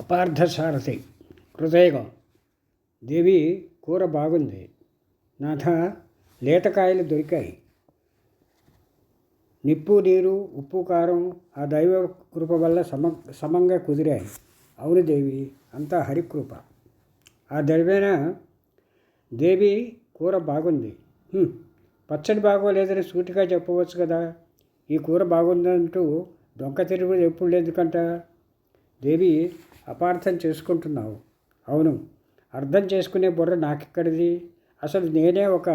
అపార్థసారథి హృదయగం. దేవి, కూర బాగుంది నాథ. లేతకాయలు దొరికాయి. నిప్పు నీరు ఉప్పు కారం ఆ దైవ కృప వల్ల సమంగా కుదిరాయి. అవును దేవి, అంతా హరికృప. ఆ దైవేనా? దేవి, కూర బాగుంది. పచ్చడి బాగోలేదని సూటిగా చెప్పవచ్చు కదా. ఈ కూర బాగుందంటూ డొంక తిరుగు ఎప్పుడు లేదుకంట. దేవి, అపార్థం చేసుకుంటున్నావు. అవును, అర్థం చేసుకునే బుర్ర నాకెక్కడిది? అసలు నేనే ఒక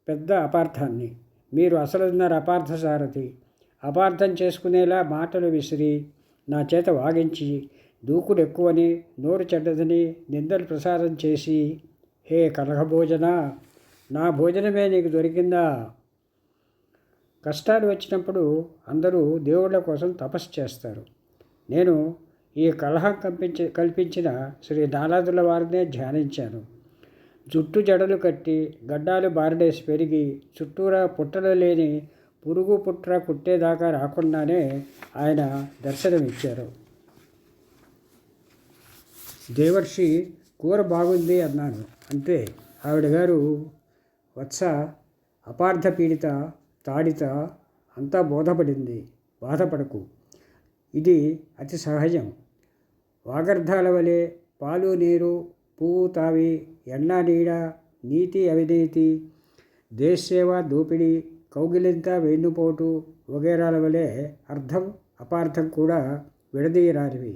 పెద్ద అపార్థాన్ని. మీరు అసలున్నారు అపార్థ సారథి. అపార్థం చేసుకునేలా మాటలు విసిరి నా చేత వాగించి దూకుడు ఎక్కువని, నోరు చెడ్డదని నిందలు ప్రసారం చేసి, హే కలహభోజన, నా భోజనమే నీకు దొరికిందా? కష్టాలు వచ్చినప్పుడు అందరూ దేవుళ్ళ కోసం తపస్సు చేస్తారు. నేను ఈ కలహం కల్పించిన శ్రీ నారదుల వారినే ధ్యానించాను. జుట్టు జడలు కట్టి గడ్డాలు బారడేసి పెరిగి చుట్టూరా పుట్టలు లేని పురుగు పుట్ర కుట్టేదాకా రాకుండానే ఆయన దర్శనమిచ్చారు. దేవర్షి, కూర బాగుంది అన్నాను. అంతే. ఆవిడ గారు, వత్స, అపార్థ పీడిత తాడిత అంతా బోధపడింది. బాధపడకు, ఇది అతి సహజం. వాగర్ధాల వలె పాలు నీరు పువ్వు తావి ఎండ నీడ నీతి అవినీతి దేశసేవ దోపిడీ కౌగిలింత వెన్నుపోటు వగేరాల వలె అర్థం అపార్థం కూడా విడదీయరానివి.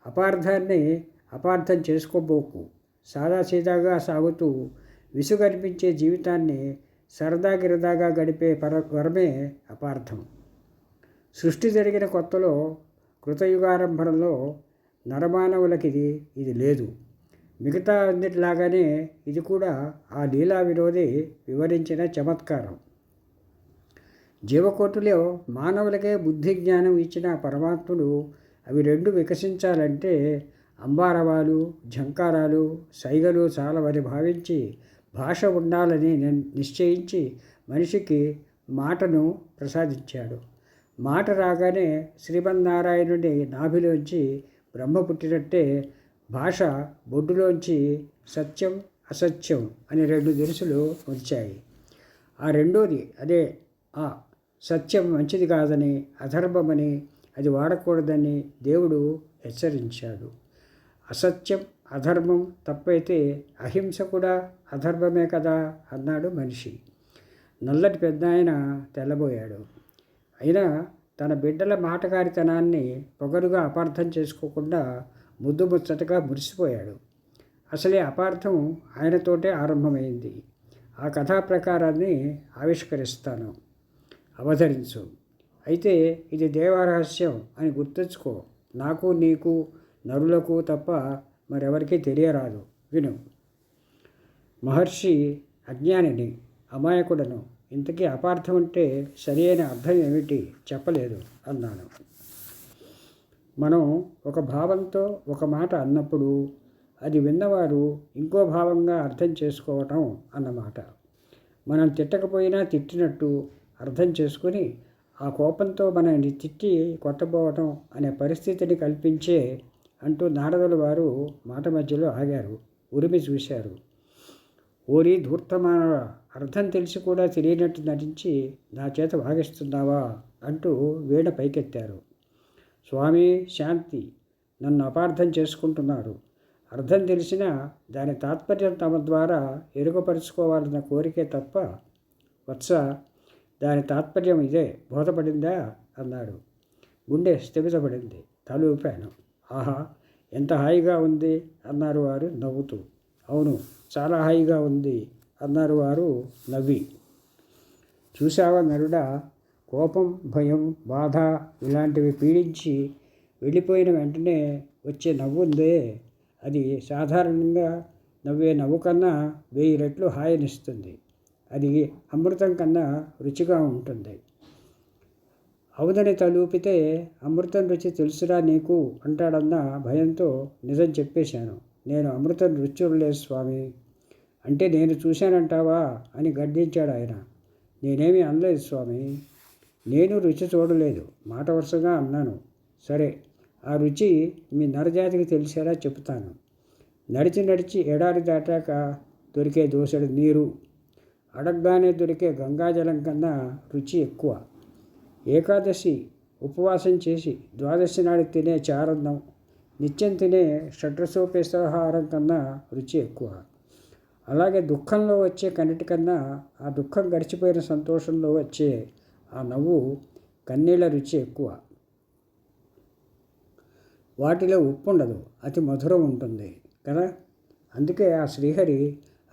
అపార్థాన్ని అపార్థం చేసుకోబోకు. సాదాసీదాగా సాగుతూ విసుగనిపించే జీవితాన్ని సరదాగిరదాగా గడిపే వరమే అపార్థం. సృష్టి జరిగిన కొత్తలో కృతయుగారంభంలో నరమానవులకి ఇది లేదు. మిగతా అన్నిటిలాగానే ఇది కూడా ఆ లీలా విరోధి వివరించిన చమత్కారం. జీవకోటిలో మానవులకే బుద్ధి జ్ఞానం ఇచ్చిన పరమాత్ముడు అవి రెండు వికసించాలంటే అంబారవాలు ఝంకారాలు సైగలు చాలవని భావించి భాష ఉండాలని నిశ్చయించి మనిషికి మాటను ప్రసాదించాడు. మాట రాగానే శ్రీమన్నారాయణుడి నాభిలోంచి బ్రహ్మ పుట్టినట్టే భాష బొడ్డులోంచి సత్యం అసత్యం అని రెండు దినుసులు వచ్చాయి. ఆ రెండోది అదే. ఆ సత్యం మంచిది కాదని, అధర్మమని, అది వాడకూడదని దేవుడు హెచ్చరించాడు. అసత్యం అధర్మం తప్పైతే అహింస కూడా అధర్మమే కదా అన్నాడు మనిషి. నల్లటి పెద్ద ఆయన తెల్లబోయాడు. అయినా తన బిడ్డల మాటకారితనాన్ని పొగరుగా అపార్థం చేసుకోకుండా ముద్దు ముచ్చటగా మురిసిపోయాడు. అసలే అపార్థం ఆయనతోటే ఆరంభమైంది. ఆ కథా ప్రకారాన్ని ఆవిష్కరిస్తాను, అవతరించు. అయితే ఇది దేవరహస్యం అని గుర్తుంచుకో. నాకు నీకు నరులకు తప్ప మరెవరికీ తెలియరాదు. విను. మహర్షి అజ్ఞానిని, అమాయకుడను. ఇంతకీ అపార్థం అంటే సరి అయిన అర్థం ఏమిటి చెప్పలేదు అన్నాను. మనం ఒక భావంతో ఒక మాట అన్నప్పుడు అది విన్నవారు ఇంకో భావంగా అర్థం చేసుకోవటం అన్నమాట. మనం తిట్టకపోయినా తిట్టినట్టు అర్థం చేసుకుని ఆ కోపంతో మనల్ని తిట్టి కొట్టబోవటం అనే పరిస్థితిని కల్పించే అంటూ నారదుల వారు మాట మధ్యలో ఆగారు. ఉరిమి చూశారు. ఓరి ధూర్తమానవ, అర్థం తెలిసి కూడా తెలియనట్టు నటించి నా చేత వాగిస్తున్నావా అంటూ వీణ పైకెత్తారు. స్వామి శాంతి, నన్ను అపార్థం చేసుకుంటున్నారు. అర్థం తెలిసినా దాని తాత్పర్యం తమ ద్వారా ఎరుగపరుచుకోవాలన్న కోరికే తప్ప. వత్స, దాని తాత్పర్యం ఇదే. బోధపడిందా అన్నాడు. గుండె స్థిమితపడింది. తల ఊపాను. ఆహా, ఎంత హాయిగా ఉంది అన్నారు వారు నవ్వుతూ. అవును, చాలా హాయిగా ఉంది అన్నారు వారు నవ్వి. చూశావా నరుడా, కోపం భయం బాధ ఇలాంటివి పీడించి వెళ్ళిపోయిన వెంటనే వచ్చే నవ్వు ఉందే, అది సాధారణంగా నవ్వే నవ్వు కన్నా 1000 రెట్లు హాయినిస్తుంది. అది అమృతం కన్నా రుచిగా ఉంటుంది. అవుదని తలూపితే అమృతం రుచి తెలుసురా నీకు అంటాడన్న భయంతో నిజం చెప్పేశాను. నేను అమృతం రుచి చూడలేదు స్వామి. అంటే నేను చూశానంటావా అని గద్దించాడు ఆయన. నేనేమీ అనలేదు స్వామి. నేను రుచి చూడలేదు, మాట వరుసగా అన్నాను. సరే, ఆ రుచి మీ నరజాతికి తెలిసేలా చెబుతాను. నడిచి నడిచి ఎడారి దాటాక దొరికే దోసెడు నీరు, అడగ్గానే దొరికే గంగాజలం కన్నా రుచి ఎక్కువ. ఏకాదశి ఉపవాసం చేసి ద్వాదశి నాడు తినే చారన్నం, నిత్యం తినే షడ్రసోపేసాహారం కన్నా రుచి ఎక్కువ. అలాగే దుఃఖంలో వచ్చే కన్నిటికన్నా ఆ దుఃఖం గడిచిపోయిన సంతోషంలో వచ్చే ఆ నవ్వు, కన్నీళ్ళ రుచి ఎక్కువ. వాటిలో ఉప్పు ఉండదు, అతి మధురం ఉంటుంది కదా. అందుకే ఆ శ్రీహరి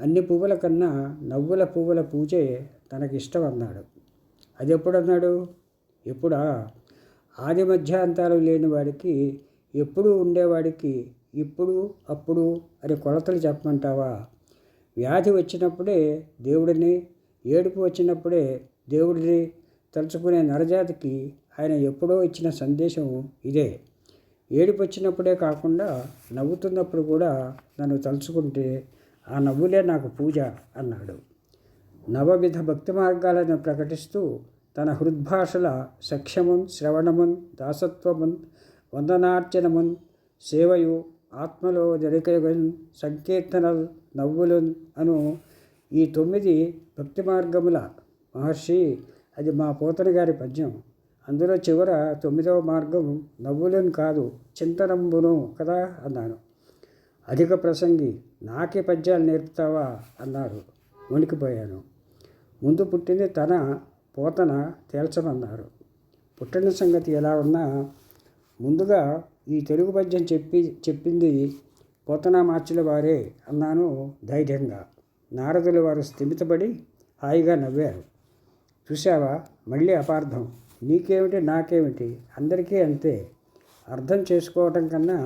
అన్ని పువ్వుల కన్నా నవ్వుల పువ్వుల పూజే తనకిష్టం అన్నాడు. అది ఎప్పుడన్నాడు? ఎప్పుడా? ఆది మధ్యాంతాలు లేని వాడికి, ఎప్పుడూ ఉండేవాడికి ఇప్పుడు అప్పుడు అని కొలతలు చెప్పమంటావా? వ్యాధి వచ్చినప్పుడే దేవుడిని, ఏడుపు వచ్చినప్పుడే దేవుడిని తలుచుకునే నరజాతికి ఆయన ఎప్పుడో ఇచ్చిన సందేశం ఇదే. ఏడుపు వచ్చినప్పుడే కాకుండా నవ్వుతున్నప్పుడు కూడా నన్ను తలుచుకుంటే ఆ నవ్వులే నాకు పూజ అన్నాడు. నవవిధ భక్తి మార్గాలను ప్రకటిస్తూ తన హృద్భాషల సఖ్యమున్, శ్రవణమున్, దాసత్వమున్, వందనార్చనమున్, సేవయు, ఆత్మలో దొరికగన్, సంకీర్తనల్, నవ్వులున్ అను ఈ 9 భక్తి మార్గముల మహర్షి, అది మా పోతన గారి పద్యం. అందులో చివర 9వ మార్గం నవ్వులను కాదు చింతనంబును కదా అన్నాను. అధిక ప్రసంగి, నాకే పద్యాలు నేర్పుతావా అన్నారు. వణికిపోయాను. ముందు పుట్టింది తన పోతన తేల్చమన్నారు. పుట్టిన సంగతి ఎలా ఉన్నా ముందుగా ఈ తెలుగు పద్యం చెప్పింది పోతన మార్చుల వారే అన్నాను ధైర్యంగా. నారదుల వారు స్థిమితపడి హాయిగా నవ్వారు. చూశావా, మళ్ళీ అపార్థం. నీకేమిటి నాకేమిటి, అందరికీ అంతే. అర్థం చేసుకోవటం కన్నా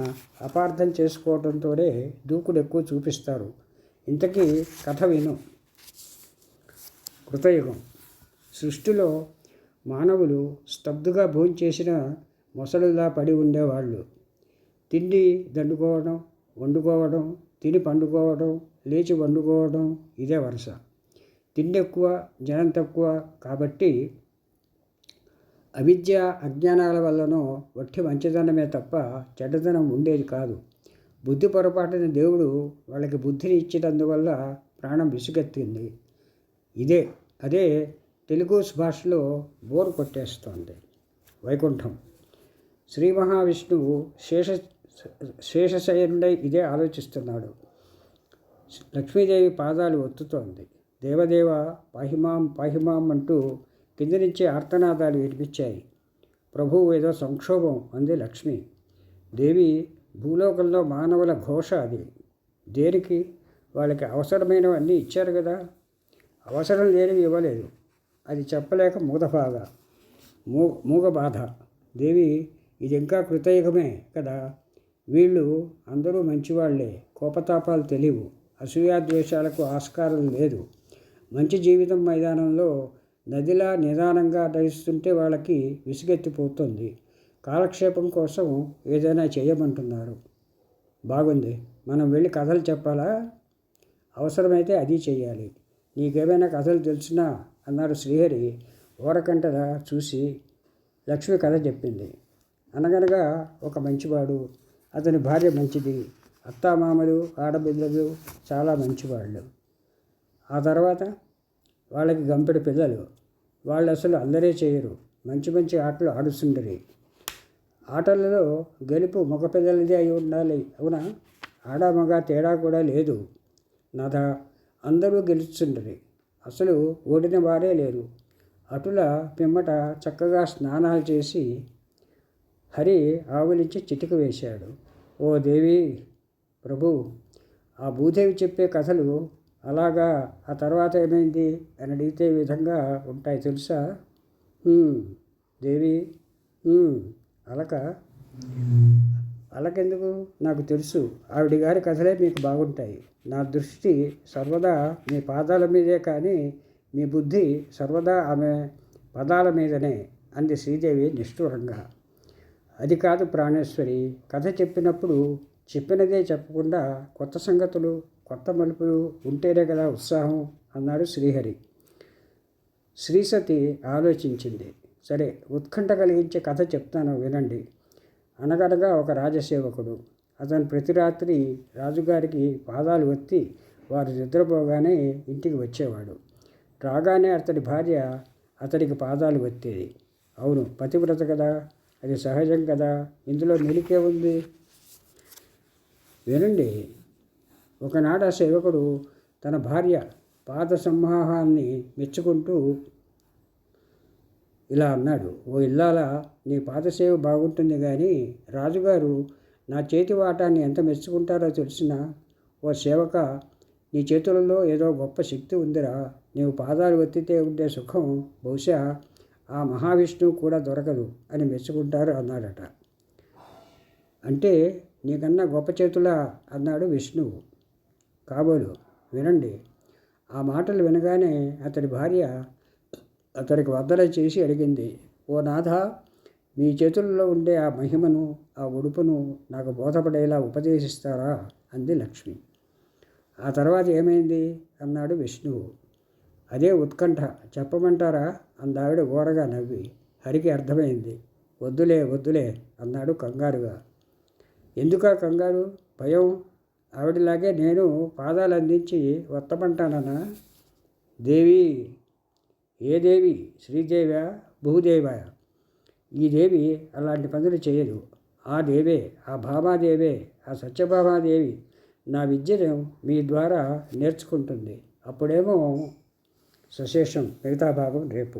అపార్థం చేసుకోవటంతోనే దూకుడు ఎక్కువ చూపిస్తారు. ఇంతకీ కథ విను. కృతయుగం. సృష్టిలో మానవులు స్తబ్దుగా భోంచేసిన మొసలులా పడి ఉండేవాళ్ళు. తిండి దండుకోవడం, వండుకోవడం, తిని పండుకోవడం, లేచి వండుకోవడం, ఇదే వరుస. తిండి ఎక్కువ, జనం తక్కువ కాబట్టి అవిద్య అజ్ఞానాల వల్లనో వట్టి మంచిదనమే తప్ప చెడ్డదనం ఉండేది కాదు. బుద్ధి పొరపాటున దేవుడు వాళ్ళకి బుద్ధిని ఇచ్చినందువల్ల ప్రాణం విసుగెత్తింది. అదే తెలుగు భాషలో బోరు కొట్టేస్తోంది. వైకుంఠం. శ్రీ మహావిష్ణువు శేషశయనుడై ఇదే ఆలోచిస్తున్నాడు. లక్ష్మీదేవి పాదాలు ఒత్తుతోంది. దేవదేవ పాహిమాం పాహిమాం అంటూ కింది నుంచి ఆర్తనాదాలు వినిపించాయి. ప్రభువు ఏదో సంక్షోభం అంది లక్ష్మి. దేవి, భూలోకంలో మానవుల ఘోష అది. దేనికి? వాళ్ళకి అవసరమైనవన్నీ ఇచ్చారు కదా, అవసరం లేనివి ఇవ్వలేదు. అది చెప్పలేక మూగ బాధ. దేవి, ఇది ఇంకా కృతయుగమే కదా, వీళ్ళు అందరూ మంచివాళ్లే, కోపతాపాలు తెలియవు, అసూయాద్వేషాలకు ఆస్కారం లేదు. మంచి జీవితం మైదానంలో నదిలా నిదానంగా నడుస్తుంటే వాళ్ళకి విసుగెత్తిపోతుంది. కాలక్షేపం కోసం ఏదైనా చేయమంటున్నారు. బాగుంది, మనం వెళ్ళి కథలు చెప్పాలా? అవసరమైతే అది చెయ్యాలి. నీకేమైనా కథలు తెలుసునా అన్నాడు శ్రీహరి ఓరకంటలా చూసి. లక్ష్మి కథ చెప్పింది. అనగనగా ఒక మంచివాడు, అతని భార్య మంచిది, అత్తామామలు ఆడపిల్లలు చాలా మంచివాళ్ళు. ఆ తర్వాత వాళ్ళకి గంపెడు పిల్లలు. వాళ్ళు అసలు అల్లరే చేయరు, మంచి మంచి ఆటలు ఆడుతుండరి. ఆటలలో గెలుపు మగపిల్లలదే అయి ఉండాలి, అవునా? ఆడ మగ తేడా కూడా లేదు నాథ, అందరూ గెలుస్తుండరి, అసలు ఓడిన వారే లేరు. అటుల పిమ్మట చక్కగా స్నానాలు చేసి హరి ఆవులించి చిటిక వేశాడు. ఓ దేవి, ప్రభు, ఆ భూదేవి చెప్పే కథలు అలాగా ఆ తర్వాత ఏమైంది అని అడిగితే విధంగా ఉంటాయి తెలుసా? దేవి, అలకెందుకు, నాకు తెలుసు. ఆవిడ గారి కథలే మీకు బాగుంటాయి. నా దృష్టి సర్వదా మీ పాదాల మీదే కానీ మీ బుద్ధి సర్వదా ఆమె పదాల మీదనే అంది శ్రీదేవి నిష్ఠూరంగా. అది కాదు ప్రాణేశ్వరి, కథ చెప్పినప్పుడు చెప్పినదే చెప్పకుండా కొత్త సంగతులు, కొత్త మలుపులు ఉంటేనే కదా ఉత్సాహం అన్నాడు శ్రీహరి. శ్రీసతి ఆలోచించింది. సరే, ఉత్కంఠ కలిగించే కథ చెప్తాను వినండి. అనగనగా ఒక రాజసేవకుడు. అతను ప్రతి రాత్రి రాజుగారికి పాదాలు ఒత్తి వారు నిద్రపోగానే ఇంటికి వచ్చేవాడు. రాగానే అతడి భార్య అతడికి పాదాలు ఒత్తేది. అవును, పతివ్రత కదా, అది సహజం కదా, ఇందులో మెలికే ఉంది. వినండి. ఒకనాడు ఆ సేవకుడు తన భార్య పాద సంవాహాన్ని మెచ్చుకుంటూ ఇలా అన్నాడు, ఓ ఇల్లాల, నీ పాదసేవ బాగుంటుంది కానీ రాజుగారు నా చేతి వాటాన్ని ఎంత మెచ్చుకుంటారో తెలిసిన. ఓ సేవక, నీ చేతులలో ఏదో గొప్ప శక్తి ఉందిరా. నీవు పాదాలు ఒత్తితే ఉండే సుఖం బహుశా ఆ మహావిష్ణువు కూడా దొరకదు అని మెచ్చుకుంటారు అన్నాడట. అంటే నీకన్నా గొప్ప చేతులా అన్నాడు విష్ణువు కాబోలు. వినండి. ఆ మాటలు వినగానే అతడి భార్య అతడికి వద్దన చేసి అడిగింది, ఓ నాథ, మీ చేతుల్లో ఉండే ఆ మహిమను, ఆ ఉడుపును నాకు బోధపడేలా ఉపదేశిస్తారా అంది లక్ష్మి. ఆ తర్వాత ఏమైంది అన్నాడు విష్ణువు. అదే ఉత్కంఠ, చెప్పమంటారా అందావిడ ఘోరగా నవ్వి. హరికి అర్థమైంది. వద్దులే వద్దులే అన్నాడు కంగారుగా. ఎందుకా కంగారు, భయం? ఆవిడలాగే నేను పాదాలు అందించి వత్తమంటానన్నా? దేవి. ఏ దేవి? శ్రీదేవా, భూదేవా? ఈ దేవి అలాంటి పనులు చేయదు. ఆ దేవే, ఆ భామాదేవే, ఆ సత్యభామాదేవి నా విద్యను మీ ద్వారా నేర్చుకుంటుంది. అప్పుడేమో సశేషం. మిగతా భాగం రేపు.